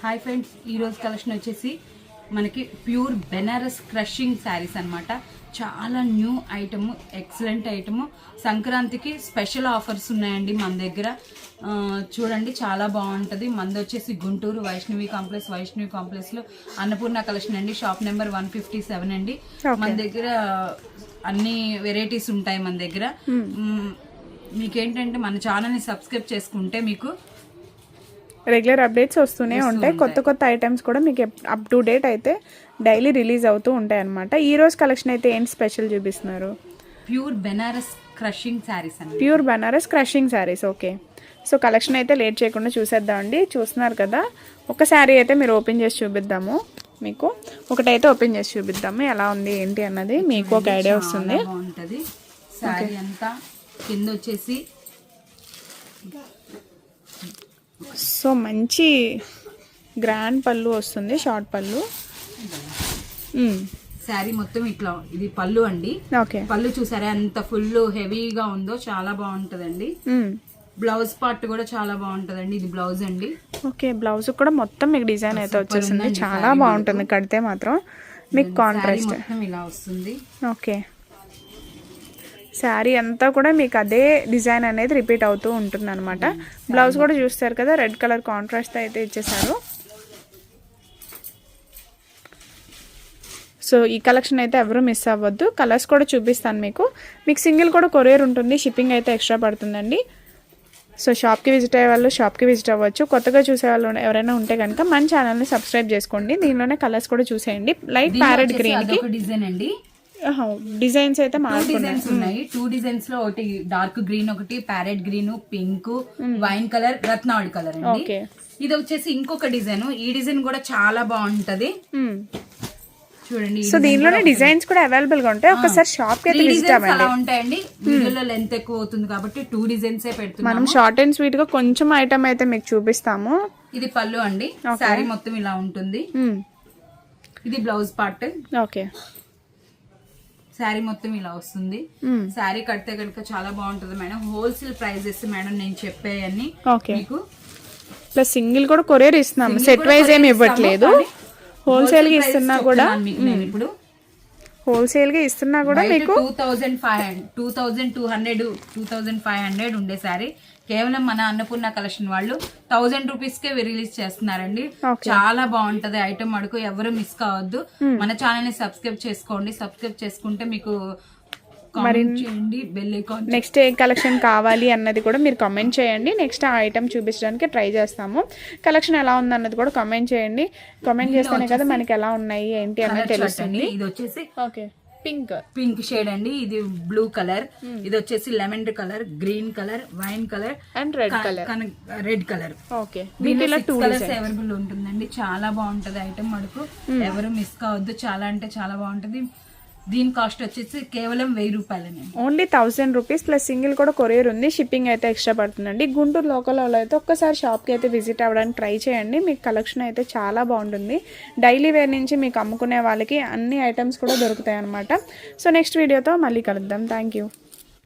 Hi friends, ఈరోజు collection వచ్చేసి మనకి ప్యూర్ బెనారస్ క్రషింగ్ శారీస్ అనమాట. చాలా న్యూ ఐటమ్, ఎక్సలెంట్ ఐటమ్. సంక్రాంతికి స్పెషల్ ఆఫర్స్ ఉన్నాయండి మన దగ్గర. చూడండి, చాలా బాగుంటుంది. మనది వచ్చేసి గుంటూరు వైష్ణవి కాంప్లెక్స్లో అన్నపూర్ణ కలెక్షన్ అండి. షాప్ నెంబర్ 157 అండి. మన దగ్గర అన్ని వెరైటీస్ ఉంటాయి మన దగ్గర. మీకేంటంటే మన ఛానల్ని సబ్స్క్రైబ్ చేసుకుంటే మీకు రెగ్యులర్ అప్డేట్స్ వస్తూనే ఉంటాయి. కొత్త ఐటమ్స్ కూడా మీకు అప్ టు డేట్ అయితే డైలీ రిలీజ్ అవుతూ ఉంటాయి అనమాట. ఈ రోజు కలెక్షన్ అయితే ఏంటి స్పెషల్ చూపిస్తున్నారు? ప్యూర్ బెనారస్ క్రషింగ్ శారీస్ అండి. Pure Benaras crushing saris. Okay, so collection అయితే లేట్ చేయకుండా చూసేద్దామండి. చూస్తున్నారు కదా, ఒక శారీ అయితే మీరు ఓపెన్ చేసి చూపిద్దాము. మీకు ఒకటైతే ఓపెన్ చేసి చూపిద్దాము, ఎలా ఉంది ఏంటి అన్నది మీకు ఒక ఐడియా వస్తుంది. బాగుంటుంది శారీ అంతా. కింద వచ్చేసి సో మంచి గ్రాండ్ పళ్ళు వస్తుంది, షార్ట్ పళ్ళు. శారీ మొత్తం ఇట్లా, ఇది పళ్ళు అండి. ఓకే, పళ్ళు చూసారా ఎంత ఫుల్ హెవీగా ఉందో, చాలా బాగుంటదండి. బ్లౌజ్ పార్ట్ కూడా చాలా బాగుంటదండి. ఇది బ్లౌజ్ అండి. ఓకే, బ్లౌజ్ కూడా మొత్తం మీకు డిజైన్ అయితే వచ్చేసింది. చాలా బాగుంటుంది కడితే మాత్రం మీకు కాంట్రాస్ట్ ఇలా వస్తుంది. ఓకే, శారీ అంతా కూడా మీకు అదే డిజైన్ అనేది రిపీట్ అవుతూ ఉంటుంది అనమాట. బ్లౌజ్ కూడా చూస్తారు కదా, రెడ్ కలర్ కాంట్రాస్ట్ అయితే ఇచ్చేసారు. సో ఈ కలెక్షన్ అయితే ఎవరు మిస్ అవ్వద్దు. కలర్స్ కూడా చూపిస్తాను మీకు. సింగిల్ కూడా కొరియర్ ఉంటుంది, షిప్పింగ్ అయితే ఎక్స్ట్రా పడుతుందండి. సో షాప్కి విజిట్ అయ్యే వాళ్ళు షాప్కి విజిట్ అవ్వచ్చు. కొత్తగా చూసే వాళ్ళు ఎవరైనా ఉంటే కనుక మన ఛానల్ని సబ్స్క్రైబ్ చేసుకోండి. దీనిలోనే కలర్స్ కూడా చూసేయండి. లైట్ ప్యారెట్ గ్రీన్ కి డిజైన్ అండి. డిజైన్స్ అయితే డిజైన్స్ ఉన్నాయి. 2 డిజైన్స్ లో ఒకటి డార్క్ గ్రీన్, ఒకటి parrot green, pink, wine colour, Ratnavali colour అండి. ఇది వచ్చేసి ఇంకొక డిజైన్. ఈ డిజైన్ కూడా చాలా బాగుంటది చూడండి. సో దీనిలోనే డిజైన్స్ కూడా అవైలబుల్ గా ఉంటాయి. ఒకసారి షాప్ కి అయితే విజిట్ అవ్వండి. అలా ఉంటాయండి. వీడియోలో లెంత్ ఎక్కువ అవుతుంది కాబట్టి 2 డిజైన్స్ పెడుతున్నాం. మనం షార్ట్ అండ్ స్వీట్ గా కొంచెం ఐటమ్ అయితే మీకు చూపిస్తాము. ఇది పళ్ళు అండి. శారీ మొత్తం ఇలా ఉంటుంది. ఇది బ్లౌజ్ పార్ట్. ఓకే, శారీ మొత్తం ఇలా వస్తుంది. శారీ కడితే కనుక చాలా బాగుంటది మేడం. హోల్సేల్ ప్రైజెస్ మేడం నేను చెప్పేయన్ని. మీకు ప్లస్ సింగిల్ కూడా కొరియర్ ఇస్తున్నాము. సెట్ వైజ్ ఏమి ఇవ్వట్లేదు. హోల్సేల్ గా ఇస్తున్నా కూడా ఇప్పుడు హోల్సేల్ గా ఇస్తున్నా కూడా మీకు 2500 ఉండే శారీ కేవలం మన అన్నపూర్ణ కలెక్షన్ వాళ్ళు 1000 రూపీస్ కే రిలీజ్ చేస్తున్నారండి. చాలా బాగుంటది ఐటమ్. అడుగు ఎవరు మిస్ కావద్దు. మన ఛానల్ ని సబ్స్క్రైబ్ చేసుకోండి. సబ్స్క్రైబ్ చేసుకుంటే మీకు నెక్స్ట్ ఏ కలెక్షన్ కావాలి అన్నది కూడా మీరు కామెంట్ చేయండి. నెక్స్ట్ ఆ ఐటమ్ చూపించడానికి ట్రై చేస్తాము. కలెక్షన్ ఎలా ఉంది అన్నది కూడా కామెంట్ చేయండి. కామెంట్ చేస్తేనే కదా మనకి ఎలా ఉన్నాయి ఏంటి అన్నది తెలుస్తుంది. ఇది వచ్చేసి ఓకే, పింక్ షేడ్ అండి. ఇది బ్లూ కలర్. ఇది వచ్చేసి lemon colour, green colour, wine colour and red colour. Okay, colours available ఉంటుందండి. చాలా బాగుంటది ఐటమ్. అడుగు ఎవరు మిస్ కావద్దు. చాలా అంటే చాలా బాగుంటది. దీని కాస్ట్ వచ్చేసి కేవలం 1000 రూపాయలనే. ఓన్లీ 1000 రూపీస్ ప్లస్ సింగిల్ కూడా కొరియర్ ఉంది. షిప్పింగ్ అయితే ఎక్స్ట్రా పడుతుందండి. గుంటూరు లోకల్ వాళ్ళు అయితే ఒక్కసారి షాప్కి అయితే విజిట్ అవ్వడానికి ట్రై చేయండి. మీకు కలెక్షన్ అయితే చాలా బాగుంటుంది. డైలీ వేర్ నుంచి మీకు అమ్ముకునే వాళ్ళకి అన్ని ఐటమ్స్ కూడా దొరుకుతాయి అనమాట. సో నెక్స్ట్ వీడియోతో మళ్ళీ కలుద్దాం. Thank you.